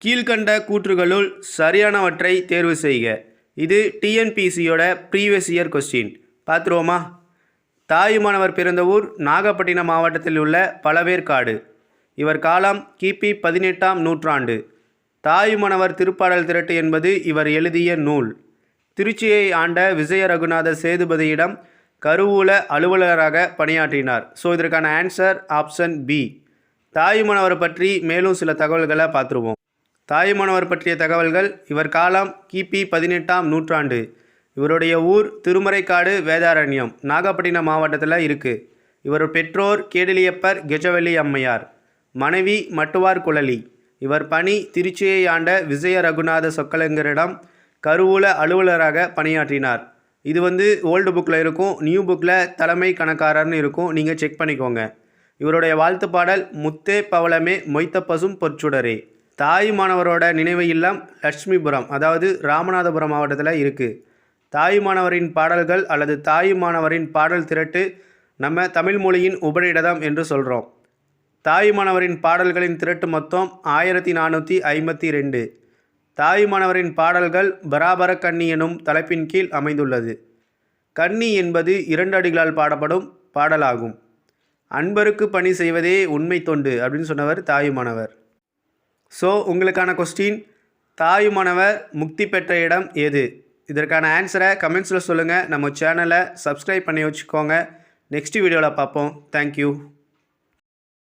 கீழ்கண்ட கூற்றுகளுள் சரியானவற்றை தேர்வு செய்க. இது டிஎன்பிசியோட ப்ரீவியஸ் இயர் கொஸ்டின். பார்த்துருவோமா? தாயுமானவர் பிறந்த ஊர் நாகப்பட்டினம் மாவட்டத்தில் உள்ள பழவேற்காடு. இவர் காலம் கிபி 18ஆம் நூற்றாண்டு. தாயுமானவர் திருப்பாடல் திரட்டு என்பது இவர் எழுதிய நூல். திருச்சியை ஆண்ட விஜய ரகுநாத சேதுபதியிடம் கருவூல அலுவலராக பணியாற்றினார். ஸோ இதற்கான ஆன்சர் ஆப்ஷன் பி. தாயுமானவர் பற்றி மேலும் சில தகவல்களை பார்த்துருவோம். தாயுமானவர் பற்றிய தகவல்கள்: இவர் காலம் கிபி 18ஆம் நூற்றாண்டு. இவருடைய ஊர் திருமறைக்காடு வேதாரண்யம், நாகப்பட்டினம் மாவட்டத்தில் இருக்குது. இவர் பெற்றோர் கேடிலியப்பர் கெஜவெளி அம்மையார், மனைவி மட்டுவார் குழலி. இவர் பணி திருச்சியை ஆண்ட விஜய ரகுநாத சொக்கலிங்கரிடம் கருவூல அலுவலராக பணியாற்றினார். இது ஓல்டு புக்கில் இருக்கும், நியூ புக்கில் தலைமை கணக்காரர்னு இருக்கும், நீங்கள் செக் பண்ணிக்கோங்க. இவருடைய வாழ்த்து பாடல் முத்தே பவளமே மொய்த்த பசும் பொற்சுடரே. தாயுமானவரோட நினைவு இல்லம் லட்சுமிபுரம், அதாவது ராமநாதபுரம் மாவட்டத்தில் இருக்குது. தாயுமானவரின் பாடல்கள் அல்லது தாயுமானவரின் பாடல் திரட்டு நம்ம தமிழ் மொழியின் உபநிடதம் என்று சொல்கிறோம். தாயுமானவரின் பாடல்களின் திரட்டு மொத்தம் 1452. தாயுமானவரின் பாடல்கள் பராபர கன்னி எனும் தலைப்பின் கீழ் அமைந்துள்ளது. கன்னி என்பது 2 அடிகளால் பாடப்படும் பாடலாகும். அன்பருக்கு பணி செய்வதே உண்மை தொண்டு அப்படின்னு சொன்னவர் தாயுமானவர். ஸோ உங்களுக்கான கொஸ்டின்: தாயுமானவர் முக்தி பெற்ற இடம் எது? இதற்கான ஆன்சரை கமெண்ட்ஸில் சொல்லுங்கள். நம்ம சேனலை சப்ஸ்கிரைப் பண்ணி வச்சுக்கோங்க. நெக்ஸ்ட் வீடியோவில் பார்ப்போம். தேங்க்யூ.